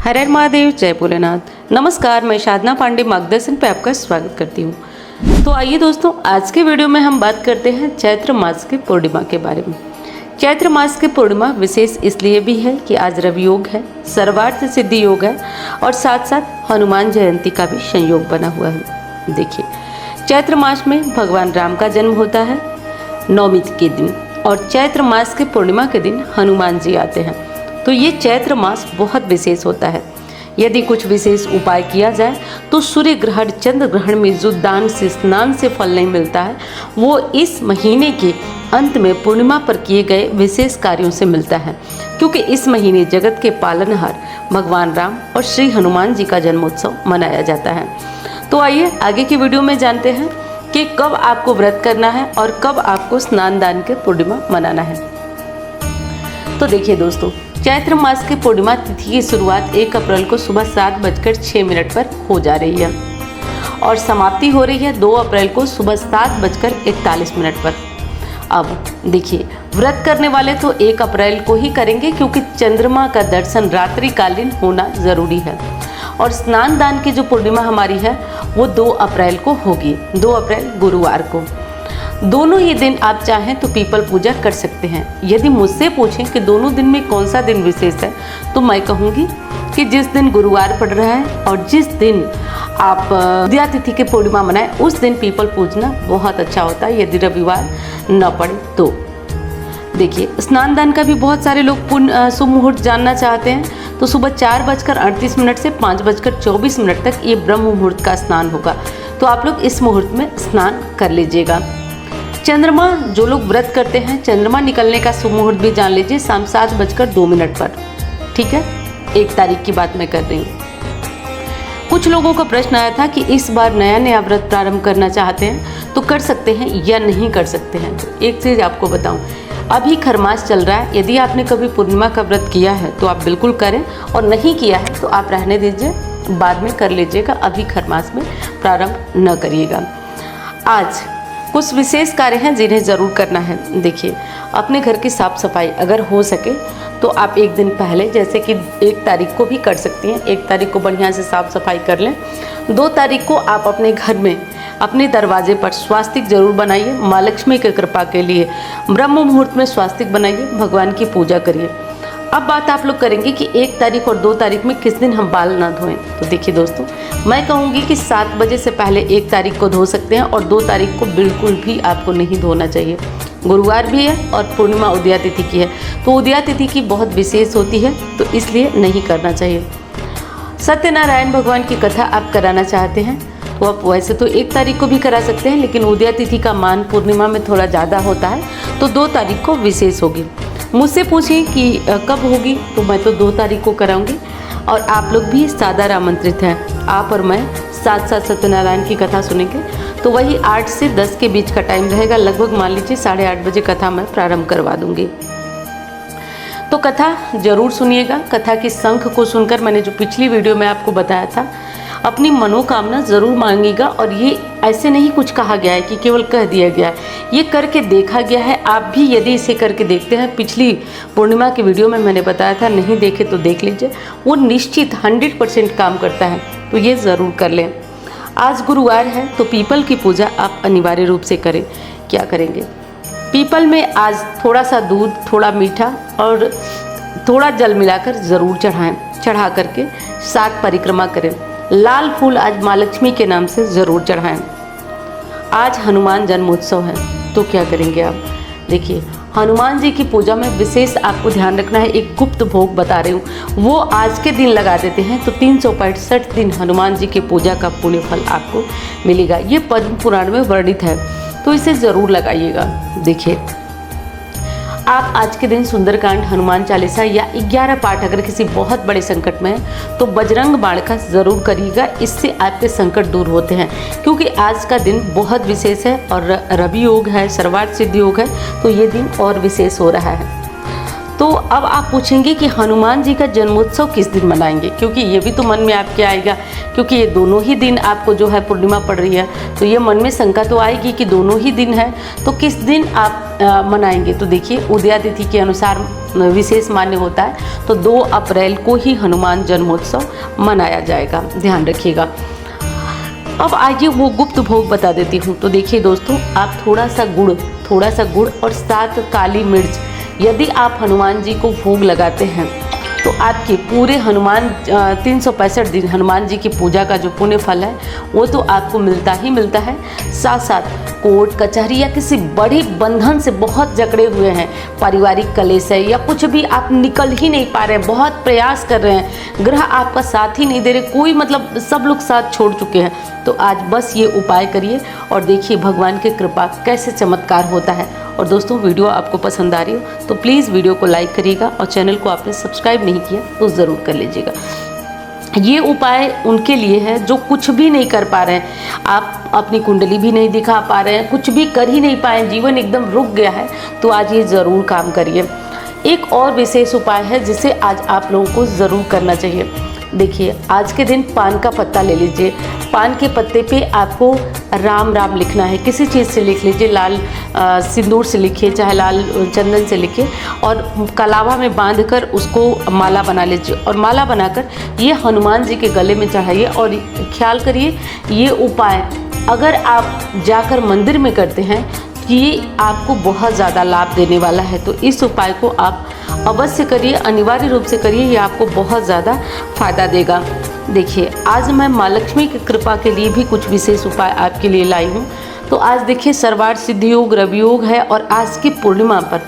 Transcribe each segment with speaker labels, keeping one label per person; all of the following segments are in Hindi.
Speaker 1: हर हर महादेव, जय भोलेनाथ। नमस्कार, मैं साधना पांडे मार्गदर्शन पे आपका स्वागत करती हूँ। तो आइए दोस्तों, आज के वीडियो में हम बात करते हैं चैत्र मास की पूर्णिमा के बारे में। चैत्र मास की पूर्णिमा विशेष इसलिए भी है कि आज रवि योग है, सर्वार्थ सिद्धि योग है और साथ साथ हनुमान जयंती का भी संयोग बना हुआ है। देखिए, चैत्र मास में भगवान राम का जन्म होता है नवमी के दिन और चैत्र मास के पूर्णिमा के दिन हनुमान जी आते हैं। तो ये चैत्र मास बहुत विशेष होता है। यदि कुछ विशेष उपाय किया जाए तो सूर्य ग्रहण, चंद्र ग्रहण में जो दान से स्नान से फल नहीं मिलता है, वो इस महीने के अंत में पूर्णिमा पर किए गए विशेष कार्यों से मिलता है, क्योंकि इस महीने जगत के पालनहार भगवान राम और श्री हनुमान जी का जन्मोत्सव मनाया जाता है। तो आइए आगे की वीडियो में जानते हैं कि कब आपको व्रत करना है और कब आपको स्नान दान के पूर्णिमा मनाना है। तो देखिए दोस्तों, चैत्र मास की पूर्णिमा तिथि की शुरुआत 1 अप्रैल को सुबह 7:06 पर हो जा रही है और समाप्ति हो रही है 2 अप्रैल को सुबह 7:41 पर। अब देखिए, व्रत करने वाले तो 1 अप्रैल को ही करेंगे, क्योंकि चंद्रमा का दर्शन रात्रिकालीन होना ज़रूरी है। और स्नान दान की जो पूर्णिमा हमारी है वो 2 अप्रैल को होगी, 2 अप्रैल गुरुवार को। दोनों ही दिन आप चाहें तो पीपल पूजा कर सकते हैं। यदि मुझसे पूछें कि दोनों दिन में कौन सा दिन विशेष है, तो मैं कहूँगी कि जिस दिन गुरुवार पड़ रहा है और जिस दिन आप उदया तिथि की पूर्णिमा मनाएं, उस दिन पीपल पूजना बहुत अच्छा होता है, यदि रविवार न पड़े तो। देखिए, स्नान दान का भी बहुत सारे लोग शुभ मुहूर्त जानना चाहते हैं। तो सुबह 4:38 से 5:24 तक ये ब्रह्म मुहूर्त का स्नान होगा। तो आप लोग इस मुहूर्त में स्नान कर लीजिएगा। चंद्रमा, जो लोग व्रत करते हैं, चंद्रमा निकलने का शुभ मुहूर्त भी जान लीजिए, शाम 7:02 पर। ठीक है, 1 तारीख की बात मैं कर रही हूँ। कुछ लोगों का प्रश्न आया था कि इस बार नया व्रत प्रारंभ करना चाहते हैं तो कर सकते हैं या नहीं कर सकते हैं। तो एक चीज़ आपको बताऊं, अभी खरमास चल रहा है। यदि आपने कभी पूर्णिमा का व्रत किया है तो आप बिल्कुल करें, और नहीं किया है तो आप रहने दीजिए, बाद में कर लीजिएगा। अभी खरमास में प्रारंभ न करिएगा। आज कुछ विशेष कार्य हैं जिन्हें ज़रूर करना है। देखिए, अपने घर की साफ़ सफाई अगर हो सके तो आप 1 दिन पहले, जैसे कि 1 तारीख को भी कर सकती हैं। 1 तारीख को बढ़िया से साफ़ सफाई कर लें। 2 तारीख को आप अपने घर में अपने दरवाजे पर स्वास्तिक जरूर बनाइए। माँ लक्ष्मी की कृपा के लिए ब्रह्म मुहूर्त में स्वास्तिक बनाइए, भगवान की पूजा करिए। अब बात आप लोग करेंगे कि 1 तारीख और 2 तारीख में किस दिन हम बाल ना धोएं। तो देखिए दोस्तों, मैं कहूँगी कि 7 बजे से पहले 1 तारीख को धो सकते हैं और 2 तारीख को बिल्कुल भी आपको नहीं धोना चाहिए। गुरुवार भी है और पूर्णिमा उदया तिथि की है, तो उदया तिथि की बहुत विशेष होती है, तो इसलिए नहीं करना चाहिए। सत्यनारायण भगवान की कथा आप कराना चाहते हैं तो आप वैसे तो 1 तारीख को भी करा सकते हैं, लेकिन उदया तिथि का मान पूर्णिमा में थोड़ा ज़्यादा होता है, तो 2 तारीख को विशेष होगी। मुझसे पूछें कि कब होगी, तो मैं तो 2 तारीख को कराऊंगी। और आप लोग भी सादर आमंत्रित हैं। आप और मैं साथ साथ सत्यनारायण की कथा सुनेंगे। तो वही 8 से 10 के बीच का टाइम रहेगा। लगभग मान लीजिए 8:30 बजे कथा मैं प्रारंभ करवा दूंगी। तो कथा जरूर सुनिएगा। कथा की शंख को सुनकर, मैंने जो पिछली वीडियो में आपको बताया था, अपनी मनोकामना ज़रूर मांगिएगा। और ये ऐसे नहीं कुछ कहा गया है कि केवल कह दिया गया है, ये करके देखा गया है। आप भी यदि इसे करके देखते हैं, पिछली पूर्णिमा की वीडियो में मैंने बताया था, नहीं देखे तो देख लीजिए, वो निश्चित 100% काम करता है। तो ये ज़रूर कर लें। आज गुरुवार है तो पीपल की पूजा आप अनिवार्य रूप से करें। क्या करेंगे? पीपल में आज थोड़ा सा दूध, थोड़ा मीठा और थोड़ा जल मिलाकर ज़रूर चढ़ाएँ। चढ़ा करके 7 परिक्रमा करें। लाल फूल आज माँ लक्ष्मी के नाम से ज़रूर चढ़ाएं। आज हनुमान जन्मोत्सव है, तो क्या करेंगे आप? देखिए, हनुमान जी की पूजा में विशेष आपको ध्यान रखना है। एक गुप्त भोग बता रही हूँ, वो आज के दिन लगा देते हैं तो 365 दिन हनुमान जी की पूजा का पुण्य फल आपको मिलेगा। ये पद्म पुराण में वर्णित है, तो इसे ज़रूर लगाइएगा। देखिए, आप आज के दिन सुंदरकांड, हनुमान चालीसा या 11 पाठ, अगर किसी बहुत बड़े संकट में है तो बजरंग बाण का ज़रूर करिएगा। इससे आपके संकट दूर होते हैं, क्योंकि आज का दिन बहुत विशेष है और रवि योग है, सर्वार्थ सिद्धि योग है, तो ये दिन और विशेष हो रहा है। तो अब आप पूछेंगे कि हनुमान जी का जन्मोत्सव किस दिन मनाएंगे, क्योंकि ये भी तो मन में आपके आएगा, क्योंकि ये दोनों ही दिन आपको जो है पूर्णिमा पड़ रही है, तो ये मन में शंका तो आएगी कि दोनों ही दिन है, तो किस दिन आप मनाएंगे। तो देखिए, उदया तिथि के अनुसार विशेष मान्य होता है, तो 2 अप्रैल को ही हनुमान जन्मोत्सव मनाया जाएगा, ध्यान रखिएगा। अब आइए वो गुप्त भोग बता देती हूँ। तो देखिए दोस्तों, आप थोड़ा सा गुड़ और 7 काली मिर्च यदि आप हनुमान जी को भोग लगाते हैं तो आपके पूरे 365 दिन हनुमान जी की पूजा का जो पुण्य फल है वो तो आपको मिलता ही मिलता है। साथ साथ कोर्ट कचहरी या किसी बड़ी बंधन से बहुत जकड़े हुए हैं, पारिवारिक कलेश है या कुछ भी, आप निकल ही नहीं पा रहे हैं, बहुत प्रयास कर रहे हैं, ग्रह आपका साथ ही नहीं दे रहे, कोई मतलब सब लोग साथ छोड़ चुके हैं, तो आज बस ये उपाय करिए और देखिए भगवान की कृपा कैसे चमत्कार होता है। और दोस्तों, वीडियो आपको पसंद आ रही हो तो प्लीज़ वीडियो को लाइक करिएगा और चैनल को आपने सब्सक्राइब नहीं किया तो ज़रूर कर लीजिएगा। ये उपाय उनके लिए है जो कुछ भी नहीं कर पा रहे हैं, आप अपनी कुंडली भी नहीं दिखा पा रहे हैं, कुछ भी कर ही नहीं पाए, जीवन एकदम रुक गया है, तो आज ये ज़रूर काम करिए। एक और विशेष उपाय है जिसे आज आप लोगों को ज़रूर करना चाहिए। देखिए, आज के दिन पान का पत्ता ले लीजिए, पान के पत्ते पे आपको राम राम लिखना है, किसी चीज़ से लिख लीजिए, लाल सिंदूर से लिखिए, चाहे लाल चंदन से लिखिए, और कलावा में बांधकर उसको माला बना लीजिए और माला बनाकर ये हनुमान जी के गले में चढ़ाइए। और ख्याल करिए, ये उपाय अगर आप जाकर मंदिर में करते हैं ये आपको बहुत ज़्यादा लाभ देने वाला है, तो इस उपाय को आप अवश्य करिए, अनिवार्य रूप से करिए, ये आपको बहुत ज़्यादा फ़ायदा देगा। देखिए, आज मैं माँ लक्ष्मी की कृपा के लिए भी कुछ विशेष उपाय आपके लिए लाई हूँ। तो आज देखिए, सर्वार्थ सिद्धि योग, रवि योग है और आज की पूर्णिमा पर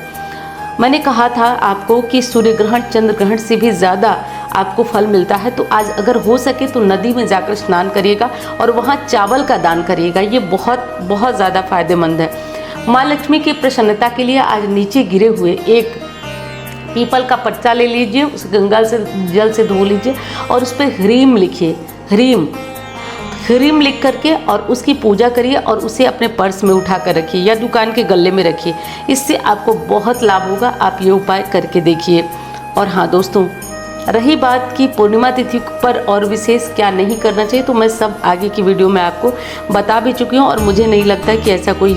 Speaker 1: मैंने कहा था आपको कि सूर्य ग्रहण चंद्र ग्रहण से भी ज़्यादा आपको फल मिलता है, तो आज अगर हो सके तो नदी में जाकर स्नान करिएगा और वहाँ चावल का दान करिएगा, ये बहुत बहुत ज़्यादा फायदेमंद है। माँ लक्ष्मी की प्रसन्नता के लिए आज नीचे गिरे हुए एक पीपल का पत्ता ले लीजिए, उसे गंगा से जल से धो लीजिए और उस पर ह्रीम लिखिए, ह्रीम लिख करके और उसकी पूजा करिए और उसे अपने पर्स में उठा कर रखिए या दुकान के गले में रखिए, इससे आपको बहुत लाभ होगा। आप ये उपाय करके देखिए। और हाँ दोस्तों, रही बात की पूर्णिमा तिथि पर और विशेष क्या नहीं करना चाहिए, तो मैं सब आगे की वीडियो में आपको बता भी चुकी हूँ और मुझे नहीं लगता कि ऐसा कोई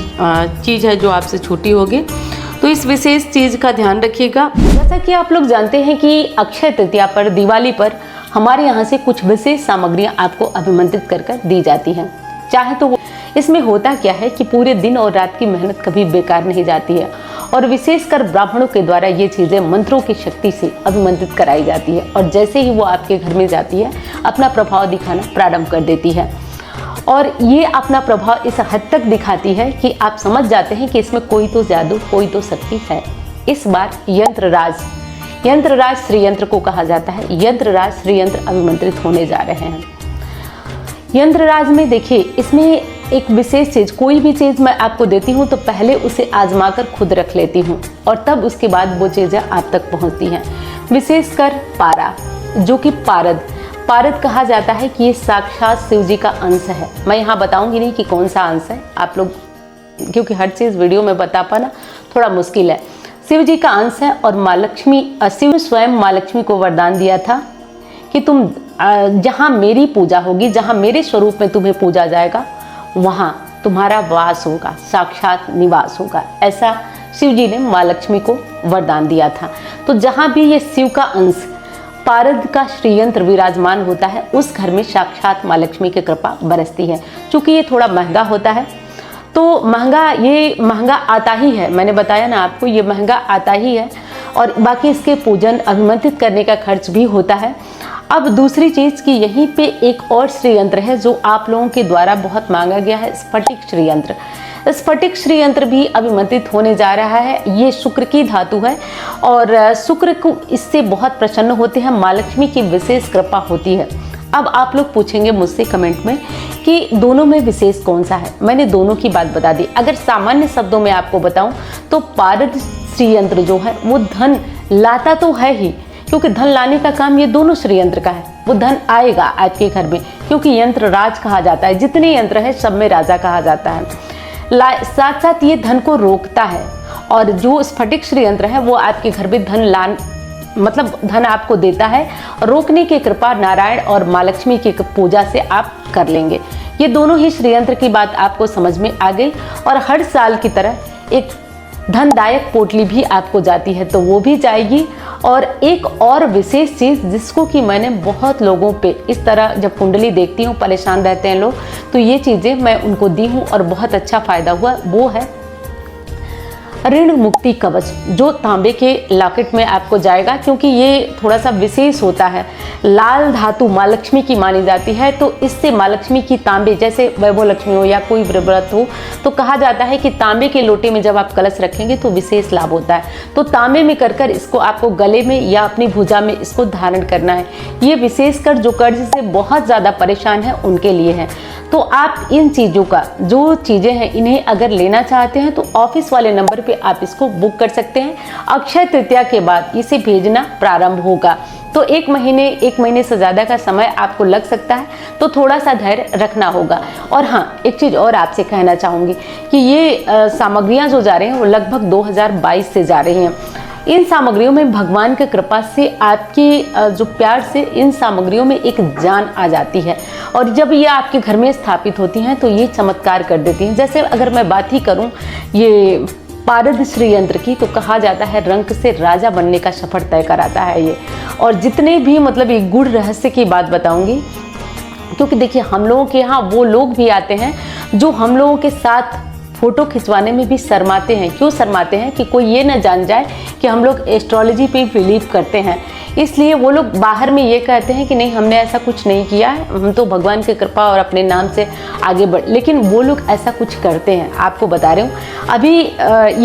Speaker 1: चीज़ है जो आपसे छूटी होगी, तो इस विशेष चीज़ का ध्यान रखिएगा। जैसा कि आप लोग जानते हैं कि अक्षय तृतीया पर, दिवाली पर हमारे यहाँ से कुछ विशेष सामग्रियाँ आपको अभिमंत्रित कर दी जाती हैं। चाहे तो वो, इसमें होता क्या है कि पूरे दिन और रात की मेहनत कभी बेकार नहीं जाती है और विशेषकर ब्राह्मणों के द्वारा ये चीज़ें मंत्रों की शक्ति से अभिमंत्रित कराई जाती है और जैसे ही वो आपके घर में जाती है अपना प्रभाव दिखाना प्रारंभ कर देती है। और ये अपना प्रभाव इस हद तक दिखाती है कि आप समझ जाते हैं कि इसमें कोई तो जादू, कोई तो शक्ति है। इस बार यंत्रराज श्रीयंत्र को कहा जाता है, यंत्रराज श्रीयंत्र अभिमंत्रित होने जा रहे हैं। यंत्रराज में देखिए, इसमें एक विशेष चीज़, कोई भी चीज़ मैं आपको देती हूँ तो पहले उसे आजमा कर खुद रख लेती हूँ और तब उसके बाद वो चीज़ें आप तक पहुँचती हैं। विशेषकर पारा, जो कि पारद कहा जाता है कि ये साक्षात शिव जी का अंश है। मैं यहाँ बताऊंगी नहीं कि कौन सा अंश है, आप लोग, क्योंकि हर चीज़ वीडियो में बता पाना थोड़ा मुश्किल है। शिव जी का अंश है और माँ लक्ष्मी, शिव स्वयं माँ लक्ष्मी को वरदान दिया था कि तुम जहाँ मेरी पूजा होगी, जहाँ मेरे स्वरूप में तुम्हें पूजा जाएगा, वहाँ तुम्हारा वास होगा, साक्षात निवास होगा। ऐसा शिव जी ने माँ लक्ष्मी को वरदान दिया था। तो जहाँ भी ये शिव का अंश, पारद का श्रीयंत्र विराजमान होता है, उस घर में साक्षात माँ लक्ष्मी की कृपा बरसती है। चूँकि ये थोड़ा महंगा होता है, तो महंगा आता ही है, मैंने बताया ना आपको, ये महंगा आता ही है और बाकी इसके पूजन अभिमंत्रित करने का खर्च भी होता है। अब दूसरी चीज़ कि यहीं पे एक और श्रीयंत्र है जो आप लोगों के द्वारा बहुत मांगा गया है, स्फटिक श्रीयंत्र। स्फटिक श्रीयंत्र भी अभिमंत्रित होने जा रहा है। ये शुक्र की धातु है और शुक्र को इससे बहुत प्रसन्न होते हैं, माँ लक्ष्मी की विशेष कृपा होती है। अब आप लोग पूछेंगे मुझसे कमेंट में कि दोनों में विशेष कौन सा है। मैंने दोनों की बात बता दी। अगर सामान्य शब्दों में आपको बताऊं तो पारद श्रीयंत्र जो है वो धन लाता तो है ही, क्योंकि धन लाने का काम ये दोनों श्रीयंत्र का है। वो धन आएगा आपके घर में, क्योंकि यंत्र राज कहा जाता है, जितने यंत्र है सब में राजा कहा जाता है। साथ साथ ये धन को रोकता है। और जो स्फटिक श्रीयंत्र है वो आपके घर में धन आपको देता है। रोकने की कृपा नारायण और माँ लक्ष्मी की पूजा से आप कर लेंगे। ये दोनों ही श्रीयंत्र की बात आपको समझ में आ गई। और हर साल की तरह एक धनदायक पोटली भी आपको जाती है तो वो भी जाएगी। और एक और विशेष चीज़ जिसको कि मैंने बहुत लोगों पे इस तरह जब कुंडली देखती हूँ परेशान रहते हैं लोग, तो ये चीज़ें मैं उनको दी हूँ और बहुत अच्छा फ़ायदा हुआ, वो है ऋण मुक्ति कवच, जो तांबे के लॉकेट में आपको जाएगा। क्योंकि ये थोड़ा सा विशेष होता है, लाल धातु माँ लक्ष्मी की मानी जाती है, तो इससे माँ लक्ष्मी की तांबे, जैसे वैभव लक्ष्मी हो या कोई व्रत हो, तो कहा जाता है कि तांबे के लोटे में जब आप कलश रखेंगे तो विशेष लाभ होता है। तो तांबे में कर इसको आपको गले में या अपनी भुजा में इसको धारण करना है। ये विशेषकर जो कर्ज से बहुत ज़्यादा परेशान है उनके लिए है। तो आप इन चीज़ों का, जो चीज़ें हैं, इन्हें अगर लेना चाहते हैं तो ऑफिस वाले नंबर पे आप इसको बुक कर सकते हैं। अक्षय तृतीया के बाद इसे भेजना प्रारंभ होगा, तो एक महीने से ज़्यादा का समय आपको लग सकता है, तो थोड़ा सा धैर्य रखना होगा। और हाँ, एक चीज़ और आपसे कहना चाहूँगी कि ये सामग्रियाँ जो जा रही हैं वो लगभग 2022 से जा रही हैं। इन सामग्रियों में भगवान की कृपा से, आपकी जो प्यार से इन सामग्रियों में एक जान आ जाती है। और जब ये आपके घर में स्थापित होती हैं तो ये चमत्कार कर देती हैं। जैसे अगर मैं बात ही करूं ये पारद श्रीयंत्र की, तो कहा जाता है रंक से राजा बनने का सफर तय कराता है ये। और जितने भी ये गूढ़ रहस्य की बात बताऊंगी, क्योंकि देखिए हम लोगों के यहाँ वो लोग भी आते हैं जो हम लोगों के साथ फोटो खिंचवाने में भी शर्माते हैं। क्यों शर्माते हैं? कि कोई ये ना जान जाए कि हम लोग एस्ट्रोलॉजी पे बिलीव करते हैं, इसलिए वो लोग बाहर में ये कहते हैं कि नहीं, हमने ऐसा कुछ नहीं किया है, हम तो भगवान की कृपा और अपने नाम से आगे बढ़। लेकिन वो लोग ऐसा कुछ करते हैं, आपको बता रही हूँ। अभी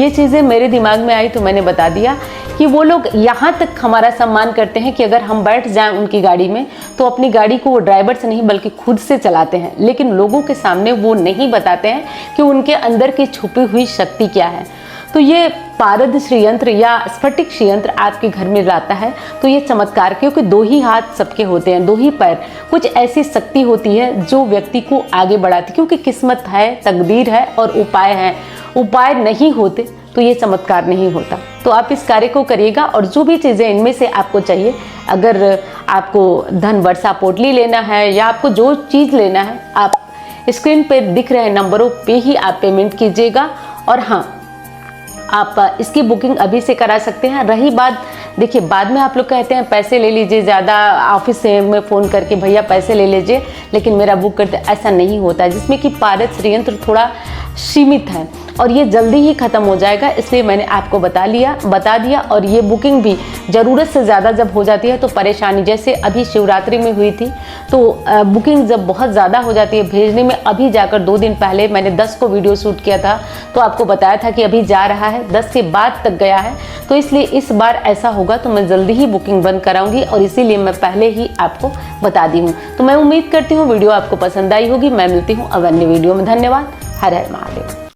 Speaker 1: ये चीज़ें मेरे दिमाग में आई तो मैंने बता दिया कि वो लोग यहाँ तक हमारा सम्मान करते हैं कि अगर हम बैठ जाएं उनकी गाड़ी में तो अपनी गाड़ी को वो ड्राइवर से नहीं बल्कि खुद से चलाते हैं। लेकिन लोगों के सामने वो नहीं बताते हैं कि उनके अंदर की छुपी हुई शक्ति क्या है। तो ये पारद श्रीयंत्र या स्फटिक श्रीयंत्र आपके घर में लाता है तो ये चमत्कार, क्योंकि 2 ही हाथ सबके होते हैं, 2 ही पैर, कुछ ऐसी शक्ति होती है जो व्यक्ति को आगे बढ़ाती। क्योंकि किस्मत है, तकदीर है और उपाय है। उपाय नहीं होते तो ये चमत्कार नहीं होता। तो आप इस कार्य को करिएगा। और जो भी चीज़ें इनमें से आपको चाहिए, अगर आपको धन वर्षा पोटली लेना है या आपको जो चीज़ लेना है, आप स्क्रीन पे दिख रहे नंबरों पे ही आप पेमेंट कीजिएगा। और हाँ, आप इसकी बुकिंग अभी से करा सकते हैं। रही बात, देखिए बाद में आप लोग कहते हैं पैसे ले लीजिए, ज़्यादा ऑफिस से में फ़ोन करके भैया पैसे ले लीजिए लेकिन मेरा बुक करते, ऐसा नहीं होता है। जिसमें कि पारद श्रीयंत्र थोड़ा सीमित है और ये जल्दी ही ख़त्म हो जाएगा, इसलिए मैंने आपको बता दिया। और ये बुकिंग भी ज़रूरत से ज़्यादा जब हो जाती है तो परेशानी, जैसे अभी शिवरात्रि में हुई थी तो बुकिंग जब बहुत ज़्यादा हो जाती है भेजने में, अभी जाकर 2 दिन पहले मैंने 10 को वीडियो शूट किया था तो आपको बताया था कि अभी जा रहा है, 10 के बाद तक गया है। तो इसलिए इस बार ऐसा होगा तो मैं जल्दी ही बुकिंग बंद कराऊंगी और इसीलिए मैं पहले ही आपको बता दी हूँ। तो मैं उम्मीद करती हूँ वीडियो आपको पसंद आई होगी। मैं मिलती हूँ अब अन्य वीडियो में। धन्यवाद। हर हर महादेव।